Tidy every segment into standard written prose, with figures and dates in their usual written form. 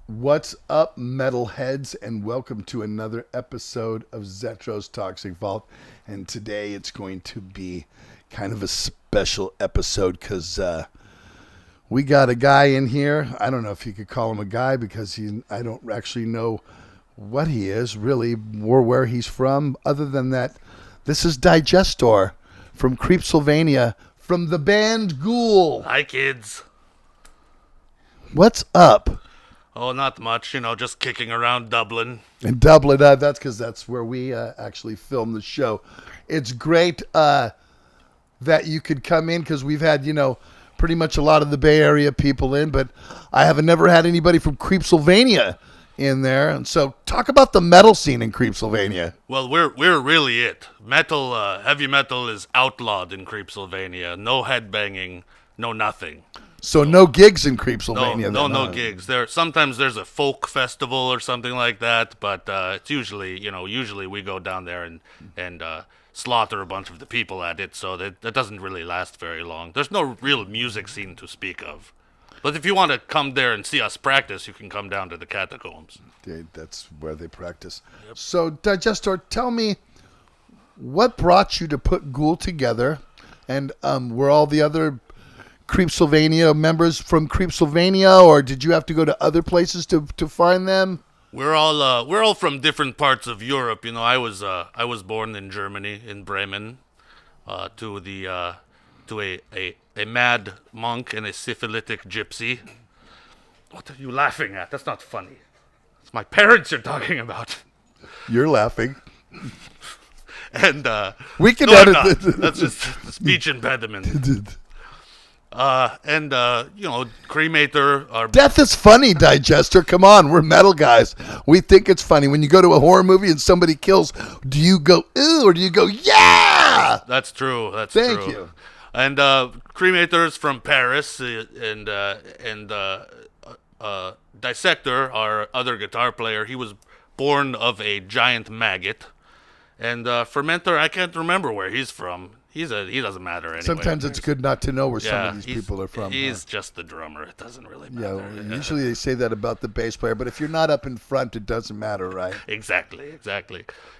What's up, metalheads, and welcome to another episode of Zetro's Toxic Vault. And today it's going to be kind of a special episode because we got a guy in here. I don't know if you could call him a guy because I don't actually know what he is really or where he's from. Other than that, this is Digestor from Creepsylvania from the band Ghoul. Hi, kids. What's up? Oh, not much. Just kicking around Dublin. And Dublin, that's because that's where we actually film the show. It's great that you could come in because we've had, pretty much a lot of the Bay Area people in, but I have never had anybody from Creepsylvania in there. And so talk about the metal scene in Creepsylvania. Well, we're really it. Metal, heavy metal is outlawed in Creepsylvania. No headbanging, no nothing. So no gigs in Creepsylvania. No gigs. Sometimes there's a folk festival or something like that, but it's usually we go down there and slaughter a bunch of the people at it, so that doesn't really last very long. There's no real music scene to speak of. But if you want to come there and see us practice, you can come down to the catacombs. That's where they practice. Yep. So, Digestor, tell me, what brought you to put Ghoul together, and were all the other Creepsylvania members from Creepsylvania, or did you have to go to other places to find them? We're all from different parts of Europe. I was born in Germany, in Bremen, to a mad monk and a syphilitic gypsy. What are you laughing at? That's not funny. It's my parents you're talking about. You're laughing. And we can no, edit this. That's just the speech impediment. Cremator. Death is funny, Digester. Come on, we're metal guys. We think it's funny. When you go to a horror movie and somebody kills, do you go, ooh, or do you go, yeah? That's true. Thank you. And Cremator's from Paris, and Dissector, our other guitar player, he was born of a giant maggot. And Fermentor, I can't remember where he's from. He doesn't matter anyway. Sometimes it's good not to know where some of these people are from. He's just the drummer. It doesn't really matter. Yeah, usually they say that about the bass player, but if you're not up in front, it doesn't matter, right? Exactly.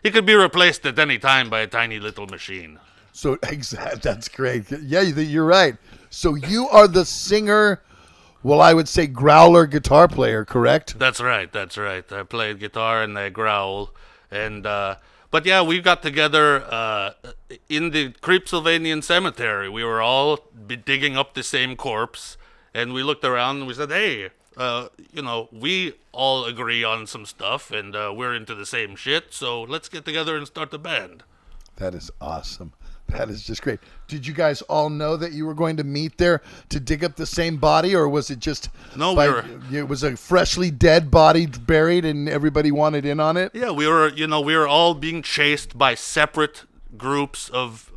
He could be replaced at any time by a tiny little machine. So, that's great. Yeah, you're right. So you are the singer, well, I would say growler guitar player, correct? That's right. I played guitar and I growl. And but yeah, we got together in the Creepsylvanian cemetery. We were all digging up the same corpse, and we looked around and we said, hey, we all agree on some stuff, and we're into the same shit, so let's get together and start a band. That is awesome. That is just great. Did you guys all know that you were going to meet there to dig up the same body, or was it just it was a freshly dead body buried and everybody wanted in on it? Yeah, we were all being chased by separate groups of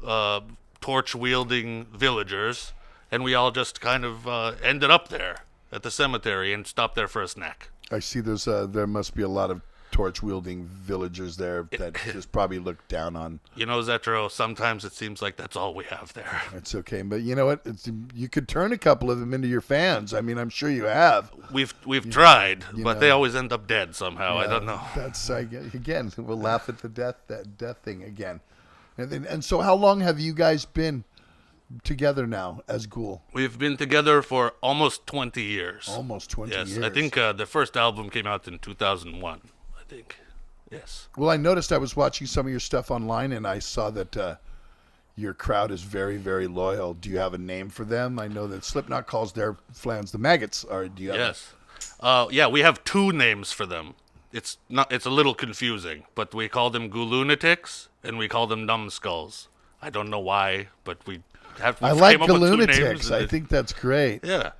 torch-wielding villagers, and we all just kind of ended up there at the cemetery and stopped there for a snack. I see there must be a lot of torch-wielding villagers there that just probably look down on. Zetro, sometimes it seems like that's all we have there. It's okay, but you know what? You could turn a couple of them into your fans. I mean, I'm sure you have. We've tried, but they always end up dead somehow. Yeah, I don't know. That's again, we'll laugh at that death thing again. And so how long have you guys been together now as Ghoul? We've been together for almost 20 years. Almost 20 years. Yes, I think the first album came out in 2001. I think. Yes. Well, I noticed I was watching some of your stuff online, and I saw that your crowd is very, very loyal. Do you have a name for them? I know that Slipknot calls their fans the Maggots. Or do you have? Yes. Yeah, we have two names for them. It's a little confusing, but we call them Ghoulunatics and we call them Numbskulls. I don't know why, but I like came up with two names. Ghoulunatics. I think that's great. Yeah.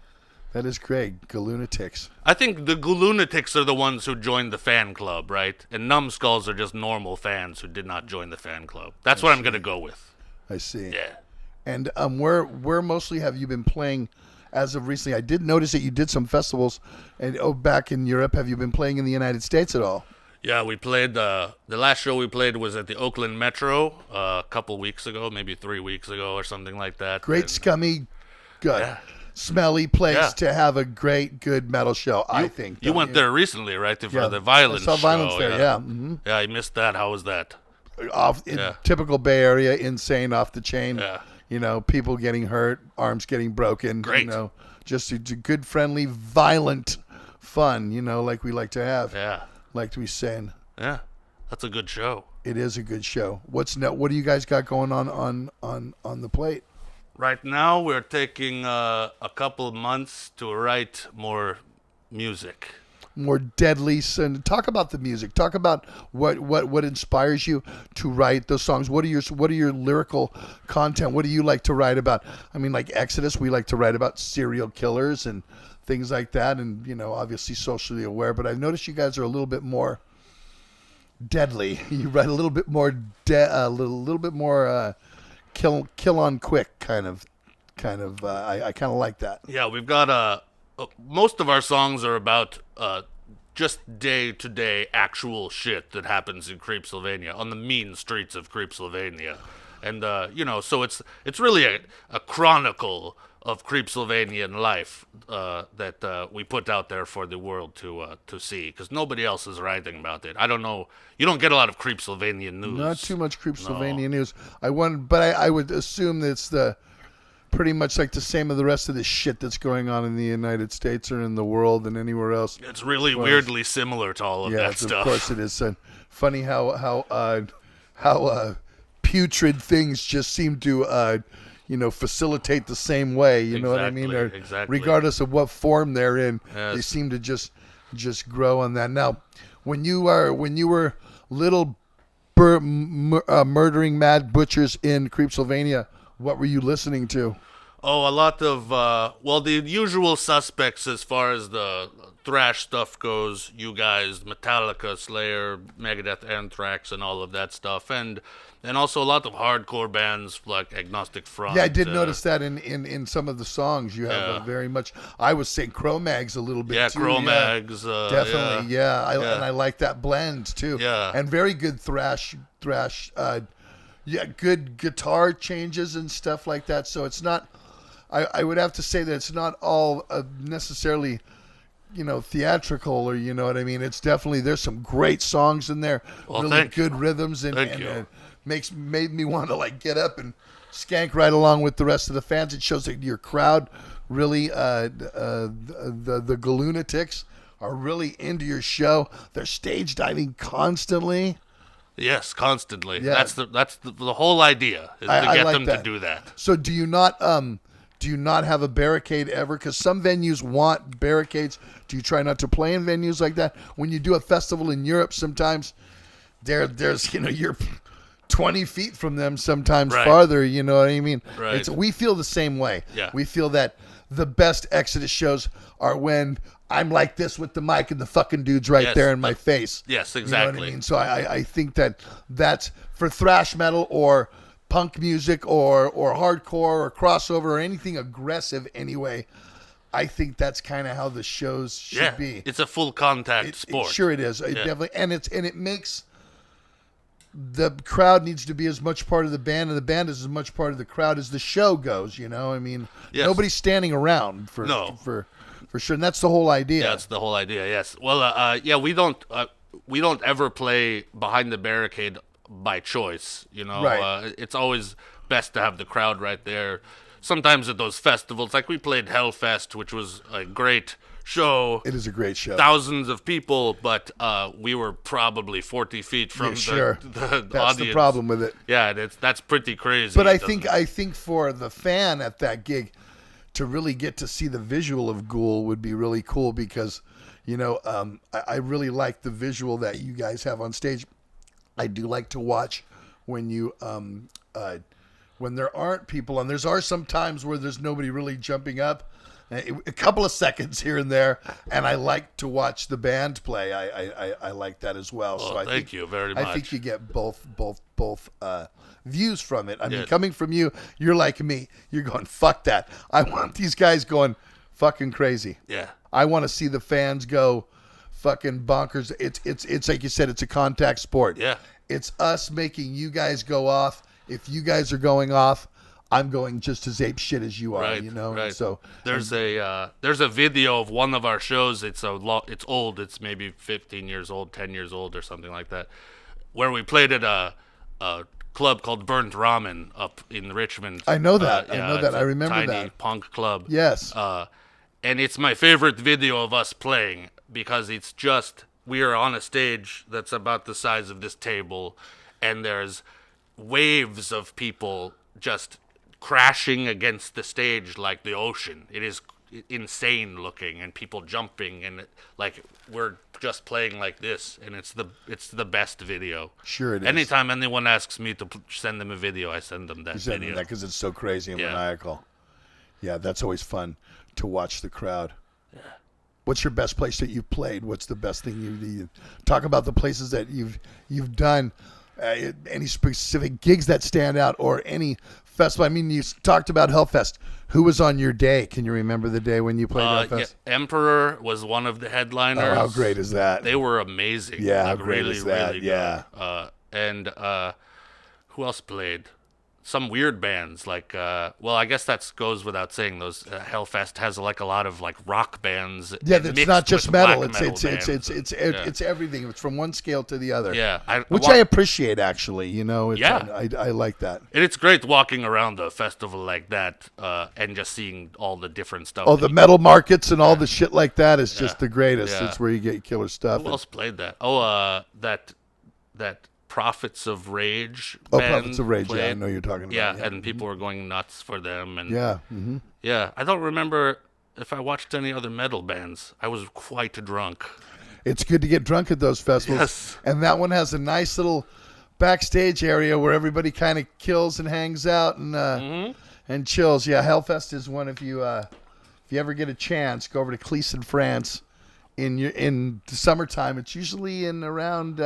That is great. Ghoulunatics. I think the Ghoulunatics are the ones who joined the fan club, right? And Numbskulls are just normal fans who did not join the fan club. That's what I'm going to go with. I see. Yeah. And where mostly have you been playing as of recently? I did notice that you did some festivals and back in Europe. Have you been playing in the United States at all? Yeah, we played, the last show we played was at the Oakland Metro a couple weeks ago, maybe 3 weeks ago or something like that. Great, scummy, good. Yeah. smelly place Yeah. to have a good metal show. I think You don't went there recently, right? For Yeah. the violence I saw Violence show. there. Yeah. Mm-hmm. Yeah, I missed that. How was that? Off in typical Bay Area, insane, off the chain. Yeah. You know, people getting hurt, arms getting broken. Great. You know, just a good, friendly, violent fun. You know, like we like to have. Yeah. Like to be saying. Yeah. That's a good show. It is a good show. What do you guys got going on the plate? Right now, we're taking a couple of months to write more music. More deadly. And talk about the music. Talk about what inspires you to write those songs. What are your lyrical content? What do you like to write about? I mean, like Exodus, we like to write about serial killers and things like that, and you know, obviously socially aware. But I've noticed you guys are a little bit more deadly. You write a little bit more a little bit more kill on quick kind of. I kind of like that. Yeah, we've got most of our songs are about just day-to-day actual shit that happens in Creepsylvania, on the mean streets of Creepsylvania. And, you know, so it's really a chronicle of Creepsylvanian life that we put out there for the world to see, because nobody else is writing about it. I don't know. You don't get a lot of Creepsylvanian news. Not too much Creepsylvania news. I would assume that it's pretty much like the same of the rest of the shit that's going on in the United States or in the world and anywhere else. It's really weirdly similar to all of that stuff. Of course it is. Funny how putrid things just seem to facilitate the same way. You know what I mean? Or exactly. Regardless of what form they're in, Yes. they seem to just grow on that. Now, when you were little murdering mad butchers in Creepsylvania, what were you listening to? Oh, a lot of, the usual suspects as far as the thrash stuff goes. You guys, Metallica, Slayer, Megadeth, Anthrax, and all of that stuff. And also a lot of hardcore bands like Agnostic Front. Yeah, I did notice that in some of the songs. You have very much, I was saying Cro-Mags a little bit too. Cro-Mags. Definitely, yeah. And I like that blend too. Yeah. And very good thrash, good guitar changes and stuff like that. So it's not, I would have to say that it's not all necessarily, theatrical or, you know what I mean? It's definitely, there's some great songs in there. Well, really good rhythms and made me want to like get up and skank right along with the rest of the fans. It shows that your crowd really, the Galunatics are really into your show. They're stage diving constantly. Yes, constantly. Yeah. That's the whole idea is to get them to do that. So do you not have a barricade ever? Because some venues want barricades. Do you try not to play in venues like that? When you do a festival in Europe, sometimes there's you're 20 feet from them, sometimes farther. You know what I mean? Right. We feel the same way. Yeah. We feel that the best Exodus shows are when I'm like this with the mic and the fucking dude's right there in my face. Yes, exactly. You know what I mean? So I think that's for thrash metal or punk music or hardcore or crossover or anything aggressive anyway. I think that's kind of how the shows should be. It's a full contact sport. Sure it is. It definitely, and it makes the crowd needs to be as much part of the band, and the band is as much part of the crowd as the show goes. You know, I mean, nobody's standing around for sure, and that's the whole idea. Yeah, that's the whole idea. Yes. Well, we don't ever play behind the barricade by choice. You know, it's always best to have the crowd right there. Sometimes at those festivals, like we played Hellfest, which was a great show. It is a great show. Thousands of people, but we were probably 40 feet from the That's audience. the problem with it. Yeah, that's pretty crazy. But I think for the fan at that gig to really get to see the visual of Ghoul would be really cool because, I really like the visual that you guys have on stage. I do like to watch when you when there aren't people, and there are some times where there's nobody really jumping up, a couple of seconds here and there, and I like to watch the band play. I like that as well. Oh, so thank you very much. I think you get both views from it. I mean, coming from you, you're like me. You're going, fuck that. I want these guys going fucking crazy. Yeah. I want to see the fans go fucking bonkers. It's like you said, it's a contact sport. Yeah. It's us making you guys go off. If you guys are going off, I'm going just as ape shit as you are, Right, you know. right. And so There's a video of one of our shows. It's old. It's maybe 15 years old, 10 years old, or something like that, where we played at a club called Burnt Ramen up in Richmond. I know that. I Yeah, know it's that. I a remember tiny that. punk club. Yes. And it's my favorite video of us playing because it's just we are on a stage that's about the size of this table, and there's waves of people just crashing against the stage like the ocean. It is insane looking, and people jumping, and like we're just playing like this, and it's the best video. Sure it is. Anytime anyone asks me to send them a video, I send them that You send video. that because it's so crazy and maniacal. Yeah, that's always fun to watch the crowd. Yeah. What's your best place that you've played? What's the best thing you talk about the places that you've done? Any specific gigs that stand out, or any festival? I mean, you talked about Hellfest. Who was on your day? Can you remember the day when you played Hellfest? Yeah, Emperor was one of the headliners. Oh, how great is that? They were amazing. Yeah, like, how great really, is that? Really Yeah. good. And who else played? Some weird bands like well, I guess that goes without saying. Those Hellfest has like a lot of like rock bands. Yeah, it's not just metal. It's bands. everything. It's from one scale to the other. Yeah, which I appreciate actually. You know, I like that. And it's great walking around a festival like that and just seeing all the different stuff. Oh, the metal markets and all the shit like that is just the greatest. Yeah. It's where you get killer stuff. Who else played that? Oh, that Prophets of Rage. Oh, band Prophets of Rage. played. Yeah, I know you're talking about. Yeah, and people were going nuts for them. And yeah. Mm-hmm. yeah, I don't remember if I watched any other metal bands. I was quite drunk. It's good to get drunk at those festivals. Yes. And that one has a nice little backstage area where everybody kind of kills and hangs out and chills. Yeah, Hellfest is one. If you ever get a chance, go over to Cleveland, France. In the summertime, it's usually in around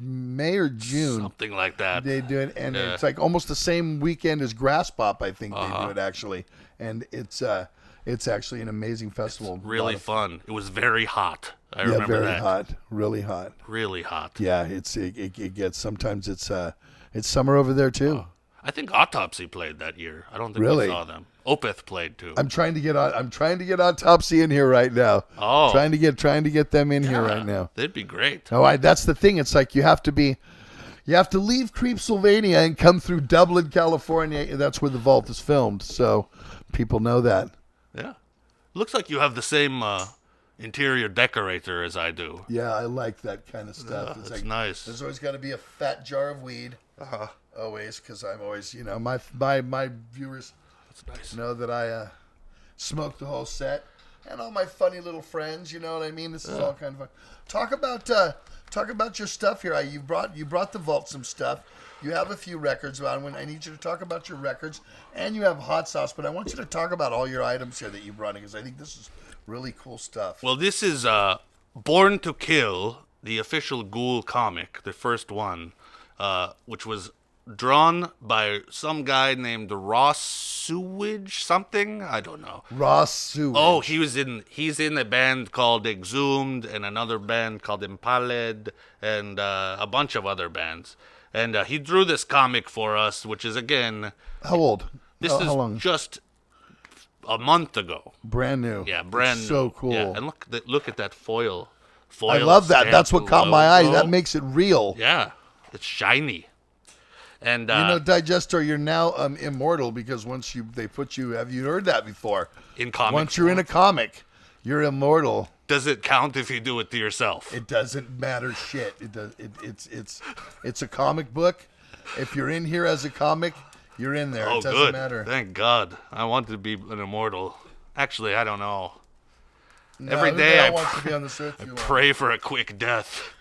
May or June. Something like that. They do it, and it's like almost the same weekend as Grass Pop, I think they do it actually. And it's actually an amazing festival. Really fun. It was very hot. I remember very that. hot, really hot. Really hot. Yeah, it gets sometimes it's summer over there too. I think Autopsy played that year. I don't think Really? we saw them. Opeth played too. I'm trying to get Autopsy in here right now. Oh, trying to get them in here right now. They'd be great. Oh, that's the thing. It's like you have to leave Creepsylvania and come through Dublin, California. That's where the Vault is filmed, so people know that. Yeah, looks like you have the same interior decorator as I do. Yeah, I like that kind of stuff. It's like, nice. There's always got to be a fat jar of weed. Always, because I'm always, my viewers That's nice. know that I smoke the whole set, and all my funny little friends. You know what I mean? This is all kind of fun. Talk about your stuff here. You brought the Vault some stuff. You have a few records on. I need you to talk about your records, and you have hot sauce. But I want you to talk about all your items here that you brought in, because I think this is really cool stuff. Well, this is Born to Kill, the official Ghoul comic, the first one, which was drawn by some guy named Ross Sewage something. I don't know. Ross Sewage. Oh, he's in a band called Exhumed and another band called Impaled and a bunch of other bands. And he drew this comic for us, which is again. How old? This how is long? just a month ago. Brand new. Yeah, brand It's new. so cool. Yeah, and look at that foil. I love that. stamped That's what caught my eye. logo. That makes it real. Yeah, it's shiny. And Digestor, you're now immortal, because once they put you. Have you heard that before? in comic Once you're in a comic, you're immortal. does it count if you do it to yourself? It doesn't matter shit. It does. It's a comic book. If you're in here as a comic, you're in there. Oh, It doesn't good. matter. Thank God. I want to be an immortal. Actually, I don't know. No, Every everybody day I wants to be on this earth too long. Pray for a quick death.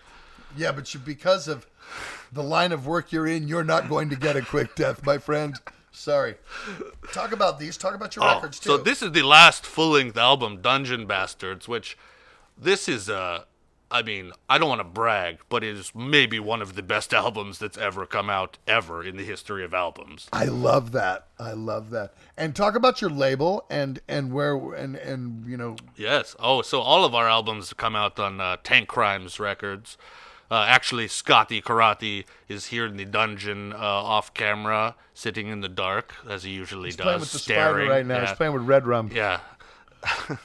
Yeah, but because of the line of work you're in, you're not going to get a quick death, my friend. Sorry. Talk about these. Talk about your records too. So this is the last full-length album, Dungeon Bastards, which this is I mean, I don't want to brag, but it is maybe one of the best albums that's ever come out ever in the history of albums. I love that. And talk about your label and where and Yes. Oh, so all of our albums come out on Tank Crimes Records. Actually, Scotty Karate is here in the dungeon off camera, sitting in the dark, as he usually He's does, playing with the staring. spider right now. Yeah. He's playing with Red Rum, Yeah.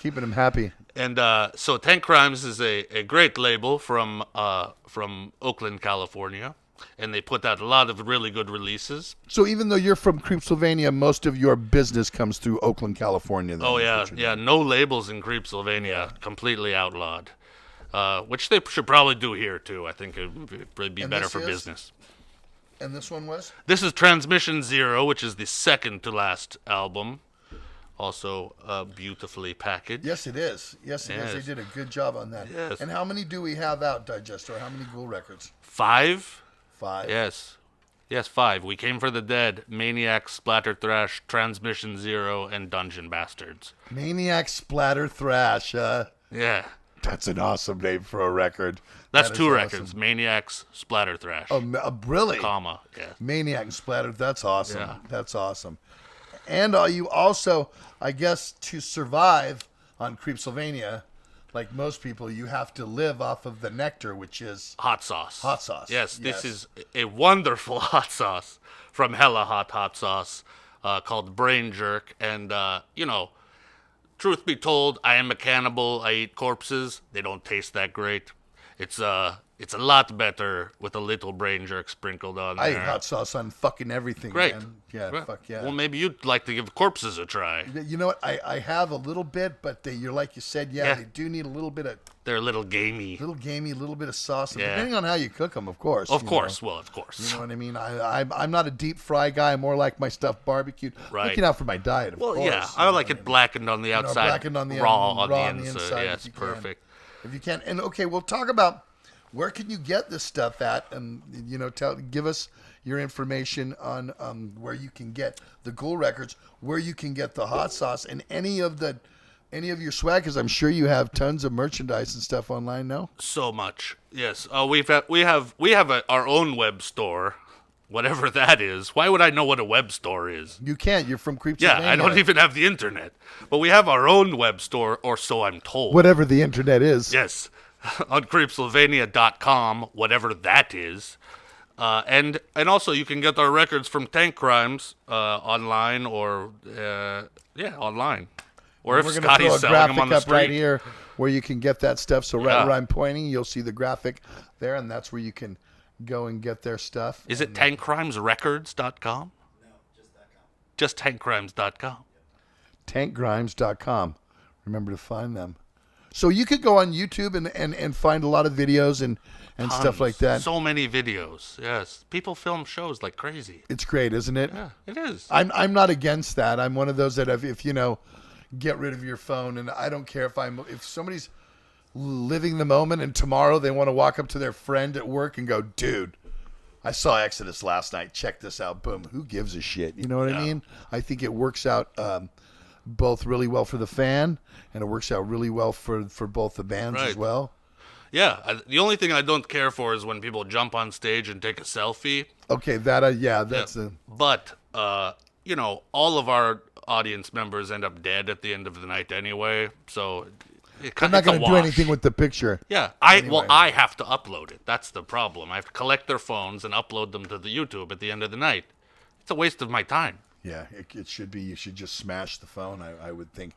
keeping him happy. And so Tank Crimes is a great label from Oakland, California. And they put out a lot of really good releases. So even though you're from Creepsylvania, most of your business comes through Oakland, California. Then, Oh, yeah. No labels in Creepsylvania. Completely outlawed. Which they should probably do here, too. I think it would probably be better for business. And this one was? This is Transmission Zero, which is the second to last album. Also beautifully packaged. Yes, it is. Yes, it is. They did a good job on that. Yes. And how many do we have out, Digestor? How many Ghoul records? 5? 5. Yes. Yes, 5. We Came for the Dead, Maniac, Splatter Thrash, Transmission Zero, and Dungeon Bastards. Maniac Splatter Thrash. Yeah. That's an awesome name for a record. That's That 2 is records. awesome. Maniacs, Splatter Thrash. Oh, really? Comma. Yeah. Maniac and Splatter. That's awesome. Yeah. That's awesome. And you also, I guess, to survive on Creepsylvania, like most people, you have to live off of the nectar, which is Hot sauce. hot sauce. Yes, this is a wonderful hot sauce from Hella Hot Sauce called Brain Jerk. And, truth be told, I am a cannibal. I eat corpses. They don't taste that great. It's a lot better with a little Brain Jerk sprinkled on there. I eat hot sauce on fucking everything. Great. Man. Yeah, Right. fuck yeah. Well, maybe you'd like to give corpses a try. You know what? I have a little bit, but you're like you said, Yeah. they do need a little bit of They're a little gamey. little gamey, a little bit of sauce, Yeah. depending on how you cook them, of course. Of you course. know. Well, of course. You know what I mean? I'm not a deep fry guy. I'm more like my stuff barbecued. Right. Looking out for my diet, of course. Yeah, you I know like what it mean? blackened on the outside, blackened on the raw on raw the inside. Yeah, if it's you can. perfect. If you can. And okay, we'll talk about where can you get this stuff at, and give us your information on where you can get the Ghoul records, where you can get the hot sauce, and any of your swag, because I'm sure you have tons of merchandise and stuff online now. So much, yes. We have our own web store, whatever that is. Why would I know what a web store is? You can't. You're from Creepsylvania. Yeah, I don't even have the internet, but we have our own web store, or so I'm told. Whatever the internet is. Yes, on creepsylvania.com, whatever that is. And also you can get our records from Tank Crimes online, or online. Or if We're going to Scotty's throw a selling them graphic on the up street. right here where you can get that stuff. So right Yeah. where I'm pointing, you'll see the graphic there, and that's where you can go and get their stuff. Is it tankcrimesrecords.com? No, just .com. Just tankcrimes.com. Tankgrimes.com. Remember to find them. So you could go on YouTube and find a lot of videos and stuff like that. So many videos. Yes. People film shows like crazy. It's great, isn't it? Yeah, it is. I'm not against that. I'm one of those that if get rid of your phone, and I don't care if somebody's living the moment and tomorrow they want to walk up to their friend at work and go, dude, I saw Exodus last night. Check this out. Boom. Who gives a shit? You know what I mean? I think it works out both really well for the fan, and it works out really well for both the bands as well. Yeah. The only thing I don't care for is when people jump on stage and take a selfie. Okay, that's But, all of our audience members end up dead at the end of the night anyway, so I'm not going to do anything with the picture. Yeah, I have to upload it. That's the problem. I have to collect their phones and upload them to the YouTube at the end of the night. It's a waste of my time. Yeah, it should be. You should just smash the phone. I would think.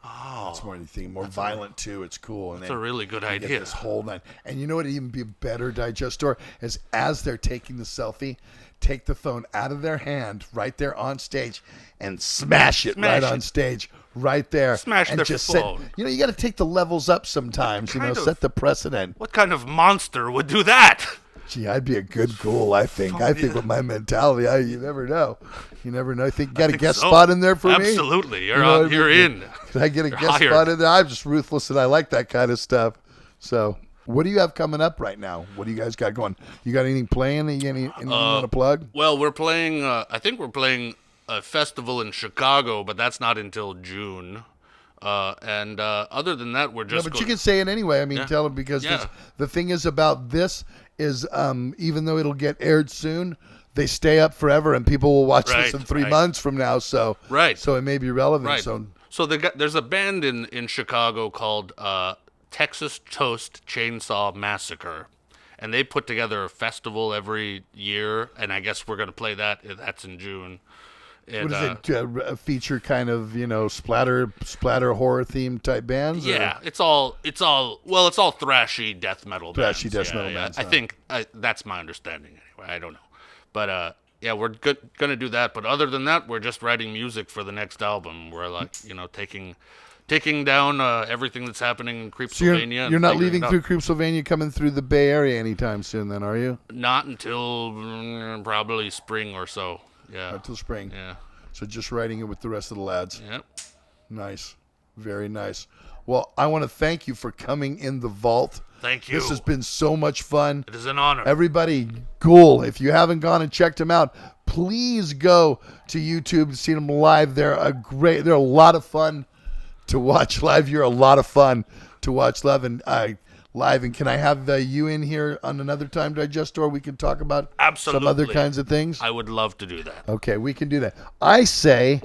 It's more anything more violent too. It's cool. And that's a really good you idea. Get this whole night. And you know what? It'd even be a better Digestor is as they're taking the selfie, take the phone out of their hand right there on stage and smash it on stage right there. Smash and their just phone. You got to take the levels up sometimes. Set the precedent. What kind of monster would do that? Gee, I'd be a good Ghoul, I think. I think with my mentality, you never know. You never know. I think you got a guest spot in there for me? Absolutely. You're in. Can I get a guest spot in there? I'm just ruthless and I like that kind of stuff. So, what do you have coming up right now? What do you guys got going? You got anything playing? Anything you want to plug? Well, we're playing, I think we're playing a festival in Chicago, but that's not until June. And other than that, we're just. No, but you can say it anyway. I mean, tell them because the thing is about this is even though it'll get aired soon, they stay up forever and people will watch this in 3 months from now. So so it may be relevant. Right. So there's a band in Chicago called Texas Toast Chainsaw Massacre, and they put together a festival every year, and I guess we're gonna play that. That's in June. And, What is it? Feature kind of splatter horror theme type bands? Yeah, it's all thrashy death metal. Thrashy bands. death metal bands. I think that's my understanding anyway. I don't know, but yeah, we're gonna do that. But other than that, we're just writing music for the next album. We're like taking down everything that's happening in Creepsylvania. So you're not leaving through Creepsylvania, coming through the Bay Area anytime soon, then, are you? Not until probably spring or so. Yeah. Until spring. Yeah. So just writing it with the rest of the lads. Yep. Nice. Very nice. Well, I want to thank you for coming in the vault. Thank you. This has been so much fun. It is an honor. Everybody, Ghoul, if you haven't gone and checked them out, please go to YouTube and see them live. They're a lot of fun to watch live. You're a lot of fun to watch live. And can I have you in here on another time, Digestor? We can talk about Absolutely. some other kinds of things. I would love to do that. Okay, we can do that. I say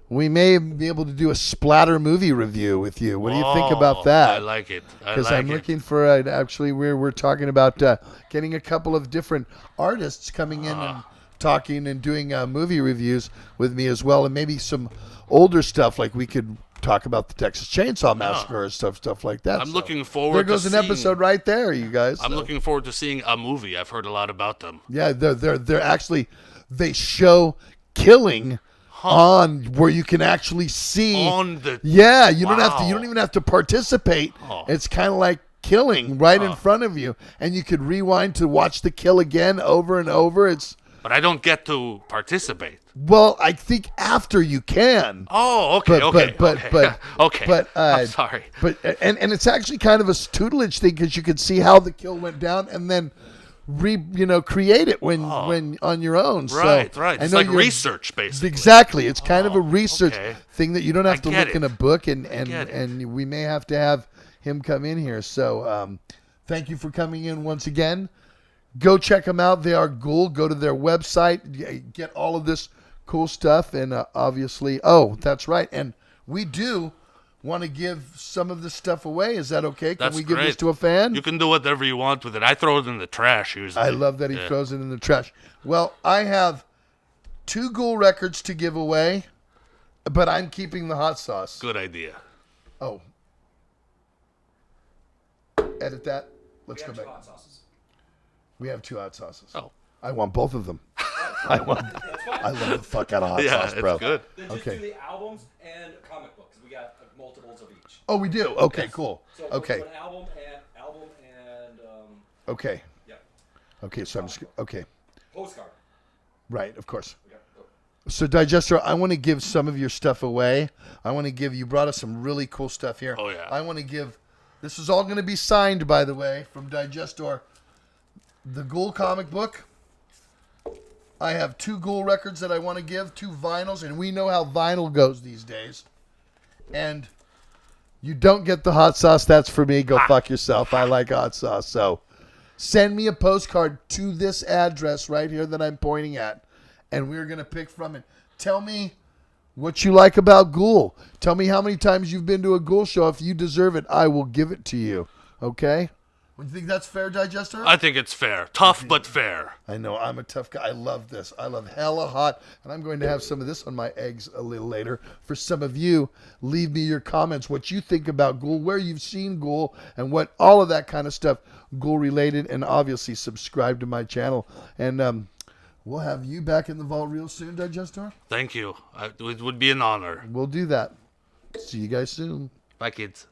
we may be able to do a splatter movie review with you. What do you think about that? I like it. Because I'm looking for actually we're talking about getting a couple of different artists coming in and talking and doing movie reviews with me as well, and maybe some older stuff like we could talk about the Texas Chainsaw Massacre or stuff like that. I'm looking forward. There goes an episode right there, you guys. I'm looking forward to seeing a movie. I've heard a lot about them. Yeah, they're actually they show killing on where you can actually see on the. Yeah, you Wow. don't even have to participate. It's kind of like killing right in front of you, and you could rewind to watch the kill again over and over. But I don't get to participate. Well, I think after you can. Oh, okay, okay. I'm sorry. But and it's actually kind of a tutelage thing because you can see how the kill went down and then create it when on your own. Right, so right. It's like research, basically. Exactly. It's kind of a research thing that you don't have to look it. in a book, and we may have to have him come in here. So thank you for coming in once again. Go check them out. They are Ghoul. Go to their website. Get all of this cool stuff. And obviously, that's right. And we do want to give some of this stuff away. Is that okay? Can we give this to a fan? You can do whatever you want with it. I throw it in the trash usually. I love that he throws it in the trash. Well, I have 2 Ghoul records to give away, but I'm keeping the hot sauce. Good idea. Oh. Edit that. Let's go back. We have 2 hot sauces. Oh. I want both of them. I love the fuck out of hot sauce, bro. It's good. Then just do the albums and comic books. We got multiples of each. Oh, we do? Okay, cool. So Okay. an album and Okay. yeah. Okay, so I'm just... Okay. Postcard. Right, of course. Okay, go. So, Digester, I want to give some of your stuff away. You brought us some really cool stuff here. Oh, yeah. I want to give... This is all going to be signed, by the way, from Digestor. The Ghoul comic book. I have 2 Ghoul records that I want to give, 2 vinyls, and we know how vinyl goes these days. And you don't get the hot sauce. That's for me. Go fuck yourself. I like hot sauce. So send me a postcard to this address right here that I'm pointing at, and we're going to pick from it. Tell me what you like about Ghoul. Tell me how many times you've been to a Ghoul show. If you deserve it, I will give it to you. Okay? Do you think that's fair, Digester? I think it's fair. Tough, but fair. I know. I'm a tough guy. I love this. I love hella hot. And I'm going to have some of this on my eggs a little later. For some of you, leave me your comments, what you think about Ghoul, where you've seen Ghoul, and what all of that kind of stuff Ghoul related. And obviously, subscribe to my channel. And we'll have you back in the vault real soon, Digestor. Thank you. It would be an honor. We'll do that. See you guys soon. Bye, kids.